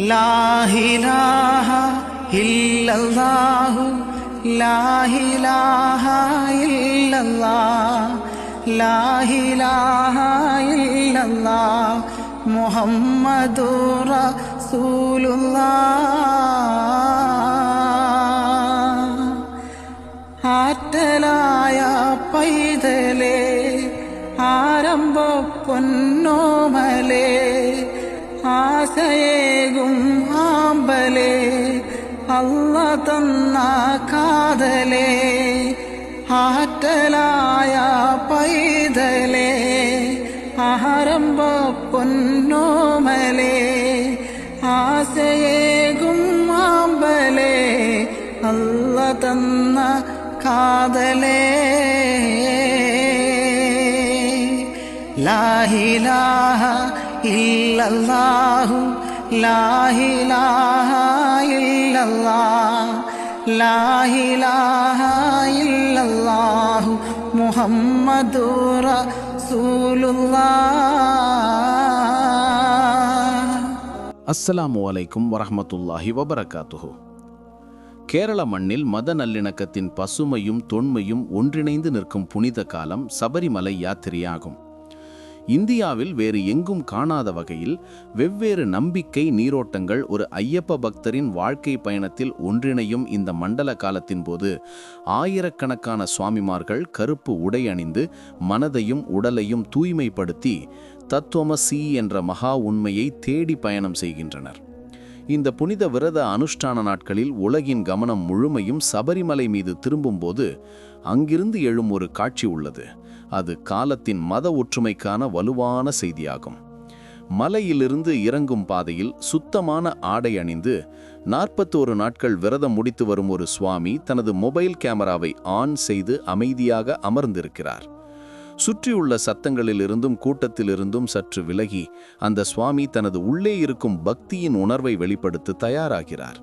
லா இலாஹா இல்லல்லாஹு லா இலாஹா இல்லல்லாஹ் லா இலாஹா இல்லல்லாஹ் முஹம்மதுர் ரசூலுல்லாஹ். ஆற்றலாய பைதலே ஆரம்ப பொன்னோமலே ஆசையேகும் ஆம்பலே அல்லாஹ் தന്ന காதலே ஆற்றலாய பைதலே ஆரம்ப பொன்னோமலே ஆசையேகும் ஆம்பலே அல்லாஹ் தന്ന காதலே. லா இலாஹா இல்லல்லாஹு லா இலாஹா இல்லல்லாஹ் லா இலாஹா இல்லல்லாஹு முஹம்மதுர் ரசூலுல்லாஹ். அஸ்ஸலாமு அலைக்கும் வரஹ்மத்துல்லாஹி வபரகாத்துஹு. கேரள மண்ணில் மத நல்லிணக்கத்தின் பசுமையும் தொன்மையும் ஒன்றிணைந்து நிற்கும் புனித காலம் சபரிமலை யாத்திரையாகும். இந்தியாவில் வேறு எங்கும் காணாத வகையில் வெவ்வேறு நம்பிக்கை நீரோட்டங்கள் ஒரு ஐயப்ப பக்தரின் வாழ்க்கை பயணத்தில் ஒன்றிணையும் இந்த மண்டல காலத்தின் போது ஆயிரக்கணக்கான சுவாமிமார்கள் கருப்பு உடை அணிந்து மனதையும் உடலையும் தூய்மைப்படுத்தி தத்துவமசி என்ற மகா உண்மையை தேடி பயணம் செய்கின்றனர். இந்த புனித விரத அனுஷ்டான நாட்களில் உலகின் கவனம் முழுமையும் சபரிமலை மீது திரும்பும்போது அங்கிருந்து எழும் ஒரு காட்சி உள்ளது. அது காலத்தின் மத ஒற்றுமைக்கான வலுவான செய்தியாகும். மலையிலிருந்து இறங்கும் பாதையில் சுத்தமான ஆடை அணிந்து 41 நாட்கள் விரதம் முடித்து வரும் ஒரு சுவாமி தனது மொபைல் கேமராவை ஆன் செய்து அமைதியாக அமர்ந்திருக்கிறார். சுற்றியுள்ள சத்தங்களிலிருந்தும் கூட்டத்திலிருந்தும் சற்று விலகி அந்த சுவாமி தனது உள்ளே இருக்கும் பக்தியின் உணர்வை வெளிப்படுத்த தயாராகிறார்.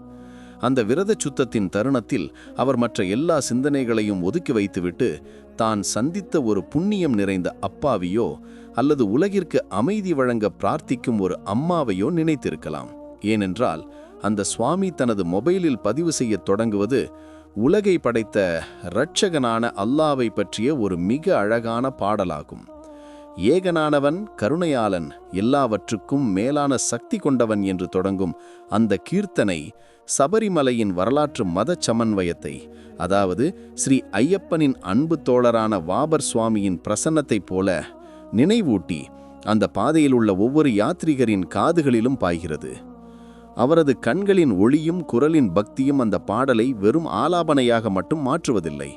அந்த விரத சுத்தத்தின் தருணத்தில் அவர் மற்ற எல்லா சிந்தனைகளையும் ஒதுக்கி வைத்துவிட்டு தான் சந்தித்த ஒரு புண்ணியம் நிறைந்த அப்பாவையோ அல்லது உலகிற்கு அமைதி வழங்க பிரார்த்திக்கும் ஒரு அம்மாவையோ நினைத்திருக்கலாம். ஏனென்றால் அந்த சுவாமி தனது மொபைலில் பதிவு செய்ய தொடங்குவது உலகை படைத்த இரட்சகனான அல்லாவை பற்றிய ஒரு மிக அழகான பாடலாகும். ஏகனானவன், கருணையாளன், எல்லாவற்றுக்கும் மேலான சக்தி கொண்டவன் என்று தொடங்கும் அந்த கீர்த்தனை சபரிமலையின் வரலாற்று மத சமன்வயத்தை, அதாவது ஸ்ரீ ஐயப்பனின் அன்பு தோழரான வாபர் சுவாமியின் பிரசன்னத்தைப் போல நினைவூட்டி அந்த பாதையில் உள்ள ஒவ்வொரு யாத்ரீகரின் காதுகளிலும் பாய்கிறது. அவரது கண்களின் ஒளியும் குரலின் பக்தியும் அந்த பாடலை வெறும் ஆலாபனையாக மட்டும் மாற்றுவதில்லை.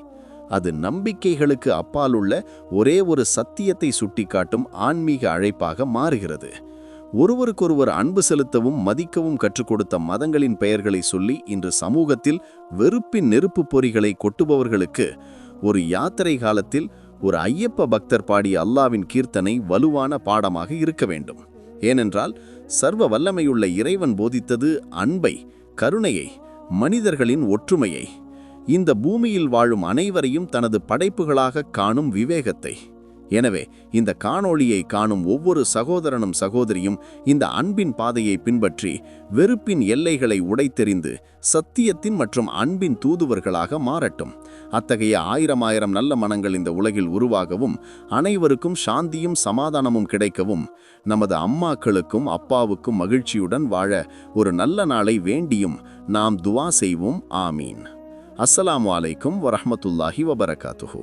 அது நம்பிக்கைகளுக்கு அப்பாலுள்ள ஒரே ஒரு சத்தியத்தை சுட்டிக்காட்டும் ஆன்மீக அழைப்பாக மாறுகிறது. ஒருவருக்கொருவர் அன்பு செலுத்தவும் மதிக்கவும் கற்றுக் கொடுத்த மதங்களின் பெயர்களை சொல்லி இன்று சமூகத்தில் வெறுப்பின் நெருப்பு பொறிகளை கொட்டுபவர்களுக்கு ஒரு யாத்திரை காலத்தில் ஒரு ஐயப்ப பக்தர் பாடிய அல்லாவின் கீர்த்தனை வலுவான பாடமாக இருக்க வேண்டும். ஏனென்றால் சர்வ வல்லமையுள்ள இறைவன் போதித்தது அன்பை, கருணையை, மனிதர்களின் ஒற்றுமையை, இந்த பூமியில் வாழும் அனைவரையும் தனது படைப்புகளாக காணும் விவேகத்தை. எனவே இந்த காணொளியை காணும் ஒவ்வொரு சகோதரனும் சகோதரியும் இந்த அன்பின் பாதையை பின்பற்றி வெறுப்பின் எல்லைகளை உடைத்தெறிந்து சத்தியத்தின் மற்றும் அன்பின் தூதுவர்களாக மாறட்டும். அத்தகைய ஆயிரம் நல்ல மனங்கள் இந்த உலகில் உருவாகவும் அனைவருக்கும் சாந்தியும் சமாதானமும் கிடைக்கவும் நமது அம்மாக்களுக்கும் அப்பாவுக்கும் மகிழ்ச்சியுடன் வாழ ஒரு நல்ல நாளை வேண்டியும் நாம் துவா செய்வோம். ஆமீன். அஸ்ஸலாமு அலைக்கும் வரஹ்மத்துல்லாஹி வபரகாத்துஹு.